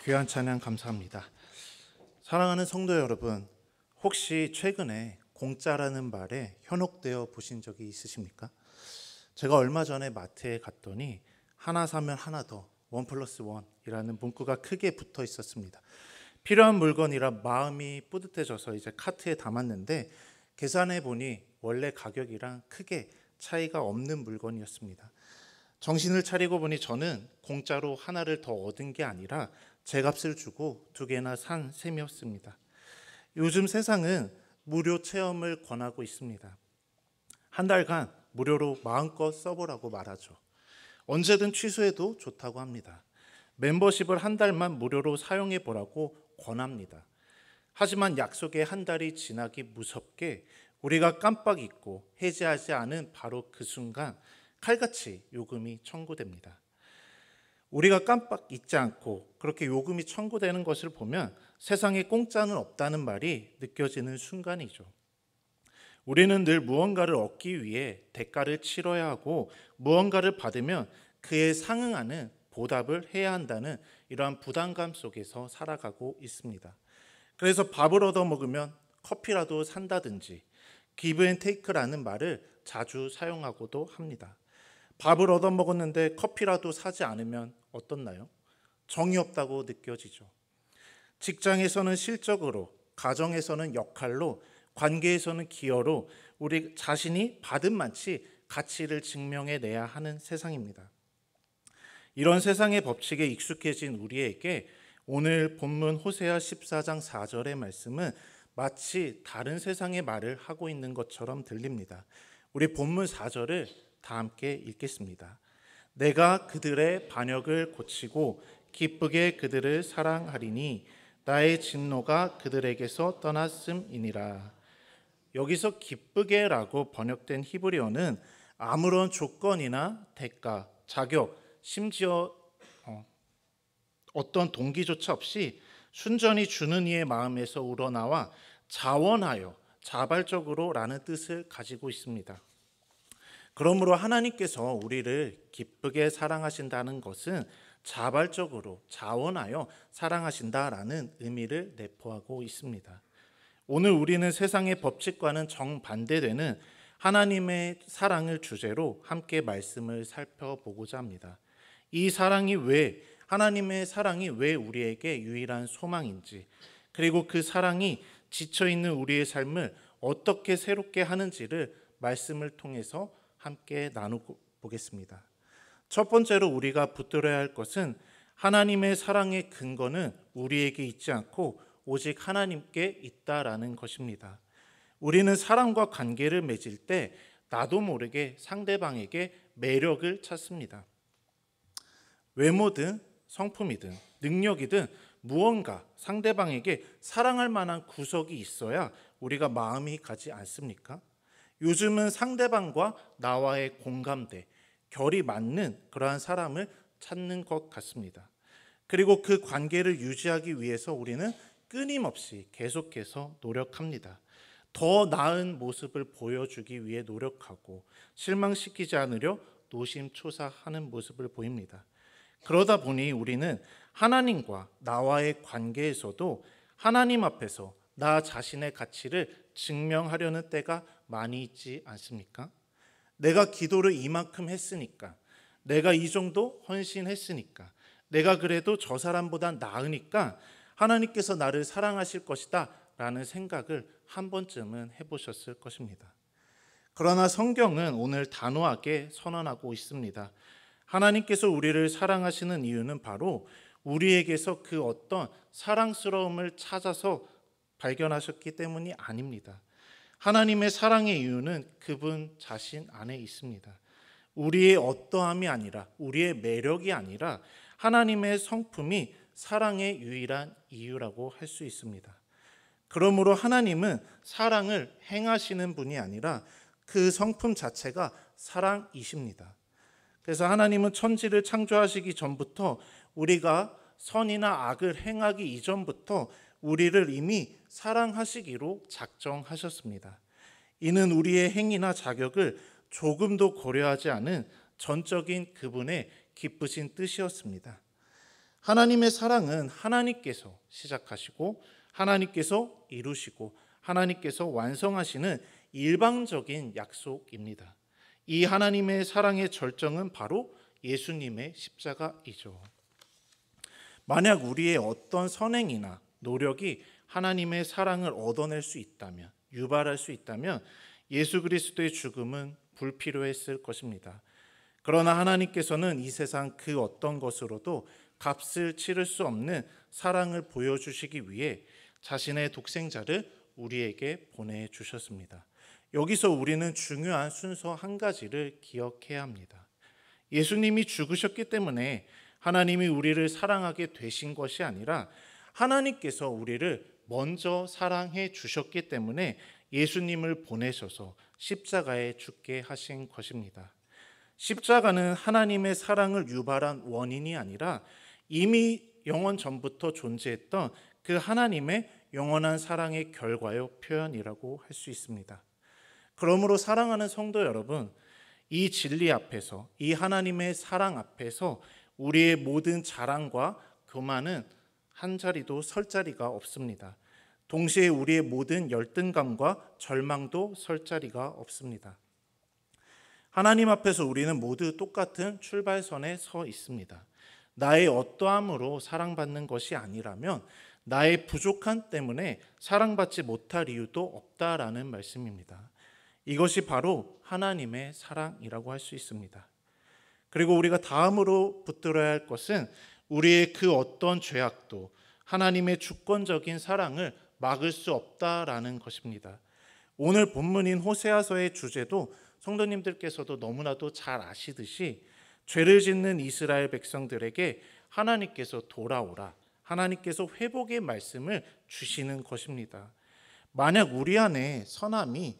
귀한 찬양 감사합니다. 사랑하는 성도 여러분, 혹시 최근에 공짜라는 말에 현혹되어 보신 적이 있으십니까? 제가 얼마 전에 마트에 갔더니 하나 사면 하나 더, 1+1이라는 문구가 크게 붙어 있었습니다. 필요한 물건이라 마음이 뿌듯해져서 이제 카트에 담았는데 계산해 보니 원래 가격이랑 크게 차이가 없는 물건이었습니다. 정신을 차리고 보니 저는 공짜로 하나를 더 얻은 게 아니라 제 값을 주고 두 개나 산 셈이었습니다. 요즘 세상은 무료 체험을 권하고 있습니다. 한 달간 무료로 마음껏 써보라고 말하죠. 언제든 취소해도 좋다고 합니다. 멤버십을 한 달만 무료로 사용해 보라고 권합니다. 하지만 약속의 한 달이 지나기 무섭게 우리가 깜빡 잊고 해지하지 않은 바로 그 순간 칼같이 요금이 청구됩니다. 우리가 깜빡 잊지 않고 그렇게 요금이 청구되는 것을 보면 세상에 공짜는 없다는 말이 느껴지는 순간이죠. 우리는 늘 무언가를 얻기 위해 대가를 치러야 하고 무언가를 받으면 그에 상응하는 보답을 해야 한다는 이러한 부담감 속에서 살아가고 있습니다. 그래서 밥을 얻어 먹으면 커피라도 산다든지 give and take라는 말을 자주 사용하고도 합니다. 밥을 얻어 먹었는데 커피라도 사지 않으면 어떻나요? 정이 없다고 느껴지죠. 직장에서는 실적으로, 가정에서는 역할로, 관계에서는 기여로 우리 자신이 받은 만치 가치를 증명해내야 하는 세상입니다. 이런 세상의 법칙에 익숙해진 우리에게 오늘 본문 호세아 14장 4절의 말씀은 마치 다른 세상의 말을 하고 있는 것처럼 들립니다. 우리 본문 4절을 다 함께 읽겠습니다. 내가 그들의 반역을 고치고 기쁘게 그들을 사랑하리니 나의 진노가 그들에게서 떠났음이니라. 여기서 기쁘게라고 번역된 히브리어는 아무런 조건이나 대가, 자격, 심지어 어떤 동기조차 없이 순전히 주는 이의 마음에서 우러나와 자원하여, 자발적으로 라는 뜻을 가지고 있습니다. 그러므로 하나님께서 우리를 기쁘게 사랑하신다는 것은 자발적으로 자원하여 사랑하신다라는 의미를 내포하고 있습니다. 오늘 우리는 세상의 법칙과는 정반대되는 하나님의 사랑을 주제로 함께 말씀을 살펴보고자 합니다. 이 사랑이 하나님의 사랑이 왜 우리에게 유일한 소망인지, 그리고 그 사랑이 지쳐있는 우리의 삶을 어떻게 새롭게 하는지를 말씀을 통해서 함께 나누고 보겠습니다. 첫 번째로 우리가 붙들어야 할 것은 하나님의 사랑의 근거는 우리에게 있지 않고 오직 하나님께 있다라는 것입니다. 우리는 사람과 관계를 맺을 때 나도 모르게 상대방에게 매력을 찾습니다. 외모든 성품이든 능력이든 무언가 상대방에게 사랑할 만한 구석이 있어야 우리가 마음이 가지 않습니까? 요즘은 상대방과 나와의 공감대, 결이 맞는 그러한 사람을 찾는 것 같습니다. 그리고 그 관계를 유지하기 위해서 우리는 끊임없이 계속해서 노력합니다. 더 나은 모습을 보여주기 위해 노력하고 실망시키지 않으려 노심초사하는 모습을 보입니다. 그러다 보니 우리는 하나님과 나와의 관계에서도 하나님 앞에서 나 자신의 가치를 증명하려는 때가 많이 있지 않습니까? 내가 기도를 이만큼 했으니까, 내가 이 정도 헌신했으니까, 내가 그래도 저 사람보다 나으니까 하나님께서 나를 사랑하실 것이다 라는 생각을 한 번쯤은 해보셨을 것입니다. 그러나 성경은 오늘 단호하게 선언하고 있습니다. 하나님께서 우리를 사랑하시는 이유는 바로 우리에게서 그 어떤 사랑스러움을 찾아서 발견하셨기 때문이 아닙니다. 하나님의 사랑의 이유는 그분 자신 안에 있습니다. 우리의 어떠함이 아니라, 우리의 매력이 아니라 하나님의 성품이 사랑의 유일한 이유라고 할 수 있습니다. 그러므로 하나님은 사랑을 행하시는 분이 아니라 그 성품 자체가 사랑이십니다. 그래서 하나님은 천지를 창조하시기 전부터 우리가 선이나 악을 행하기 이전부터 우리를 이미 사랑하시기로 작정하셨습니다. 이는 우리의 행위나 자격을 조금도 고려하지 않은 전적인 그분의 기쁘신 뜻이었습니다. 하나님의 사랑은 하나님께서 시작하시고 하나님께서 이루시고 하나님께서 완성하시는 일방적인 약속입니다. 이 하나님의 사랑의 절정은 바로 예수님의 십자가이죠. 만약 우리의 어떤 선행이나 노력이 하나님의 사랑을 얻어낼 수 있다면, 유발할 수 있다면 예수 그리스도의 죽음은 불필요했을 것입니다. 그러나 하나님께서는 이 세상 그 어떤 것으로도 값을 치를 수 없는 사랑을 보여주시기 위해 자신의 독생자를 우리에게 보내주셨습니다. 여기서 우리는 중요한 순서 한 가지를 기억해야 합니다. 예수님이 죽으셨기 때문에 하나님이 우리를 사랑하게 되신 것이 아니라 하나님께서 우리를 먼저 사랑해 주셨기 때문에 예수님을 보내셔서 십자가에 죽게 하신 것입니다. 십자가는 하나님의 사랑을 유발한 원인이 아니라 이미 영원 전부터 존재했던 그 하나님의 영원한 사랑의 결과요 표현이라고 할 수 있습니다. 그러므로 사랑하는 성도 여러분, 이 진리 앞에서, 이 하나님의 사랑 앞에서 우리의 모든 자랑과 교만은 한 자리도 설 자리가 없습니다. 동시에 우리의 모든 열등감과 절망도 설 자리가 없습니다. 하나님 앞에서 우리는 모두 똑같은 출발선에 서 있습니다. 나의 어떠함으로 사랑받는 것이 아니라면 나의 부족함 때문에 사랑받지 못할 이유도 없다라는 말씀입니다. 이것이 바로 하나님의 사랑이라고 할 수 있습니다. 그리고 우리가 다음으로 붙들어야 할 것은 우리의 그 어떤 죄악도 하나님의 주권적인 사랑을 막을 수 없다라는 것입니다. 오늘 본문인 호세아서의 주제도 성도님들께서도 너무나도 잘 아시듯이 죄를 짓는 이스라엘 백성들에게 하나님께서 돌아오라, 하나님께서 회복의 말씀을 주시는 것입니다. 만약 우리 안에 선함이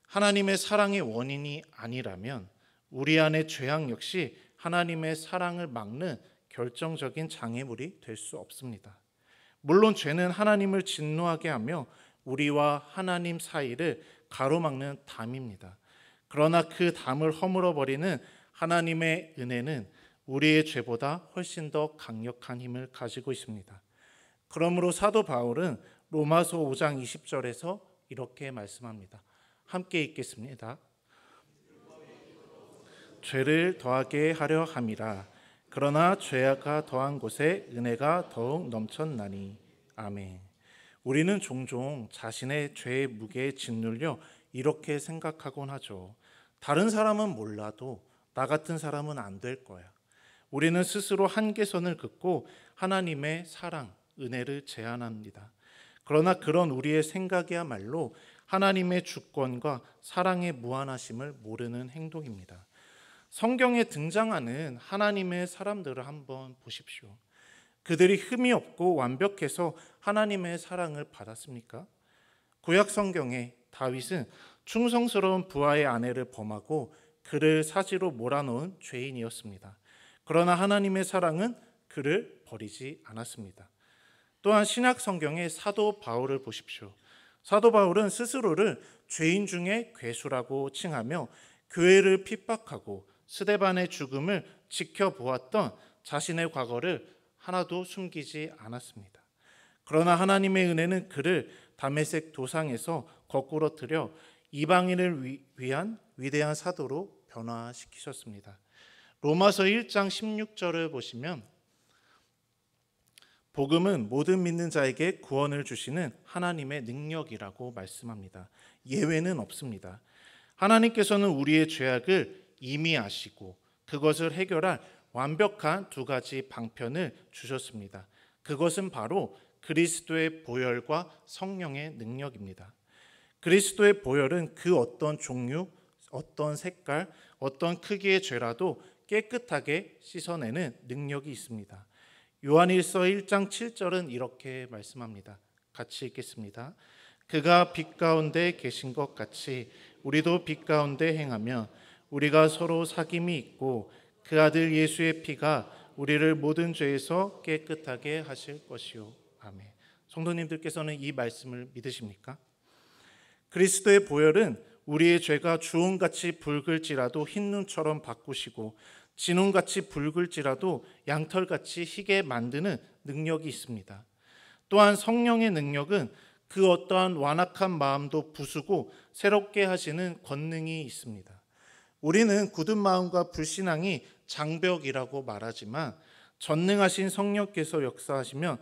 하나님의 사랑의 원인이 아니라면 우리 안의 죄악 역시 하나님의 사랑을 막는 결정적인 장애물이 될 수 없습니다. 물론 죄는 하나님을 진노하게 하며 우리와 하나님 사이를 가로막는 담입니다. 그러나 그 담을 허물어버리는 하나님의 은혜는 우리의 죄보다 훨씬 더 강력한 힘을 가지고 있습니다. 그러므로 사도 바울은 로마서 5장 20절에서 이렇게 말씀합니다. 함께 읽겠습니다. 죄를 더하게 하려 함이라. 그러나 죄가 더한 곳에 은혜가 더욱 넘쳤나니. 아멘. 우리는 종종 자신의 죄의 무게에 짓눌려 이렇게 생각하곤 하죠. 다른 사람은 몰라도 나 같은 사람은 안 될 거야. 우리는 스스로 한계선을 긋고 하나님의 사랑, 은혜를 제한합니다. 그러나 그런 우리의 생각이야말로 하나님의 주권과 사랑의 무한하심을 모르는 행동입니다. 성경에 등장하는 하나님의 사람들을 한번 보십시오. 그들이 흠이 없고 완벽해서 하나님의 사랑을 받았습니까? 구약 성경에 다윗은 충성스러운 부하의 아내를 범하고 그를 사지로 몰아넣은 죄인이었습니다. 그러나 하나님의 사랑은 그를 버리지 않았습니다. 또한 신약 성경의 사도 바울을 보십시오. 사도 바울은 스스로를 죄인 중에 괴수라고 칭하며 교회를 핍박하고 스데반의 죽음을 지켜보았던 자신의 과거를 하나도 숨기지 않았습니다. 그러나 하나님의 은혜는 그를 다메섹 도상에서 거꾸러뜨려 이방인을 위한 위대한 사도로 변화시키셨습니다. 로마서 1장 16절을 보시면 복음은 모든 믿는 자에게 구원을 주시는 하나님의 능력이라고 말씀합니다. 예외는 없습니다. 하나님께서는 우리의 죄악을 이미 아시고 그것을 해결할 완벽한 두 가지 방편을 주셨습니다. 그것은 바로 그리스도의 보혈과 성령의 능력입니다. 그리스도의 보혈은 그 어떤 종류, 어떤 색깔, 어떤 크기의 죄라도 깨끗하게 씻어내는 능력이 있습니다. 요한일서 1장 7절은 이렇게 말씀합니다. 같이 읽겠습니다. 그가 빛 가운데 계신 것 같이 우리도 빛 가운데 행하며 우리가 서로 사귐이 있고 그 아들 예수의 피가 우리를 모든 죄에서 깨끗하게 하실 것이요. 아멘. 성도님들께서는 이 말씀을 믿으십니까? 그리스도의 보혈은 우리의 죄가 주홍같이 붉을지라도 흰 눈처럼 바꾸시고 진홍같이 붉을지라도 양털같이 희게 만드는 능력이 있습니다. 또한 성령의 능력은 그 어떠한 완악한 마음도 부수고 새롭게 하시는 권능이 있습니다. 우리는 굳은 마음과 불신앙이 장벽이라고 말하지만 전능하신 성령께서 역사하시면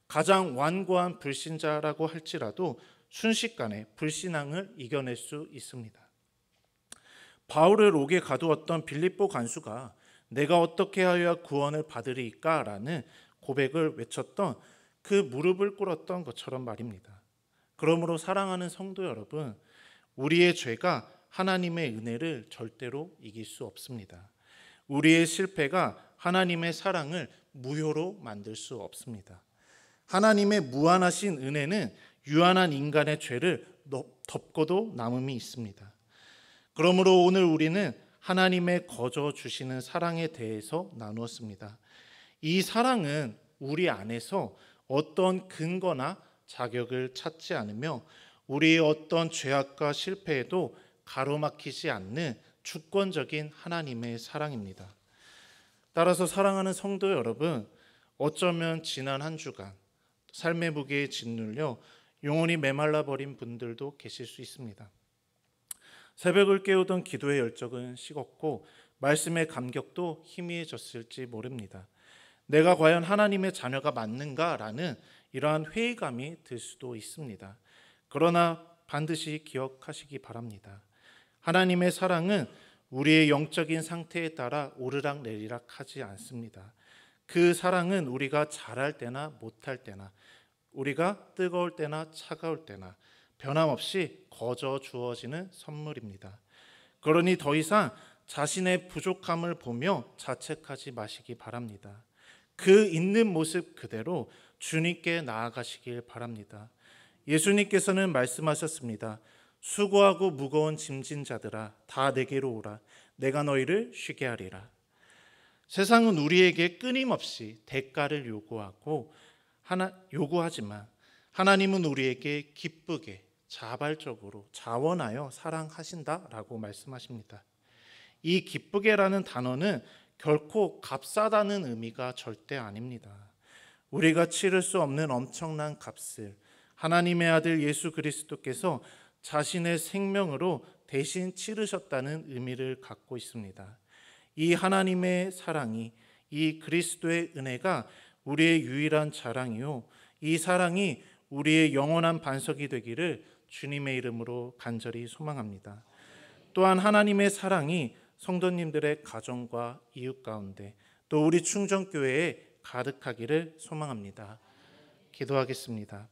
가장 완고한 불신자라고 할지라도 순식간에 불신앙을 이겨낼 수 있습니다. 바울을 옥에 가두었던 빌립보 간수가 내가 어떻게 하여야 구원을 받으리까? 라는 고백을 외쳤던 그 무릎을 꿇었던 것처럼 말입니다. 그러므로 사랑하는 성도 여러분, 우리의 죄가 하나님의 은혜를 절대로 이길 수 없습니다. 우리의 실패가 하나님의 사랑을 무효로 만들 수 없습니다. 하나님의 무한하신 은혜는 유한한 인간의 죄를 덮고도 남음이 있습니다. 그러므로 오늘 우리는 하나님의 거저 주시는 사랑에 대해서 나누었습니다. 이 사랑은 우리 안에서 어떤 근거나 자격을 찾지 않으며 우리의 어떤 죄악과 실패에도 가로막히지 않는 주권적인 하나님의 사랑입니다. 따라서 사랑하는 성도 여러분, 어쩌면 지난 한 주간 삶의 무게에 짓눌려 영혼이 메말라 버린 분들도 계실 수 있습니다. 새벽을 깨우던 기도의 열정은 식었고 말씀의 감격도 희미해졌을지 모릅니다. 내가 과연 하나님의 자녀가 맞는가라는 이러한 회의감이 들 수도 있습니다. 그러나 반드시 기억하시기 바랍니다. 하나님의 사랑은 우리의 영적인 상태에 따라 오르락내리락 하지 않습니다. 그 사랑은 우리가 잘할 때나 못할 때나, 우리가 뜨거울 때나 차가울 때나 변함없이 거저 주어지는 선물입니다. 그러니 더 이상 자신의 부족함을 보며 자책하지 마시기 바랍니다. 그 있는 모습 그대로 주님께 나아가시길 바랍니다. 예수님께서는 말씀하셨습니다. 수고하고 무거운 짐진 자들아 다 내게로 오라. 내가 너희를 쉬게 하리라. 세상은 우리에게 끊임없이 대가를 요구하지만 하나님은 우리에게 기쁘게 자발적으로 자원하여 사랑하신다라고 말씀하십니다. 이 기쁘게라는 단어는 결코 값싸다는 의미가 절대 아닙니다. 우리가 치를 수 없는 엄청난 값을 하나님의 아들 예수 그리스도께서 자신의 생명으로 대신 치르셨다는 의미를 갖고 있습니다. 이 하나님의 사랑이, 이 그리스도의 은혜가 우리의 유일한 자랑이요, 이 사랑이 우리의 영원한 반석이 되기를 주님의 이름으로 간절히 소망합니다. 또한 하나님의 사랑이 성도님들의 가정과 이웃 가운데 또 우리 충정교회에 가득하기를 소망합니다. 기도하겠습니다.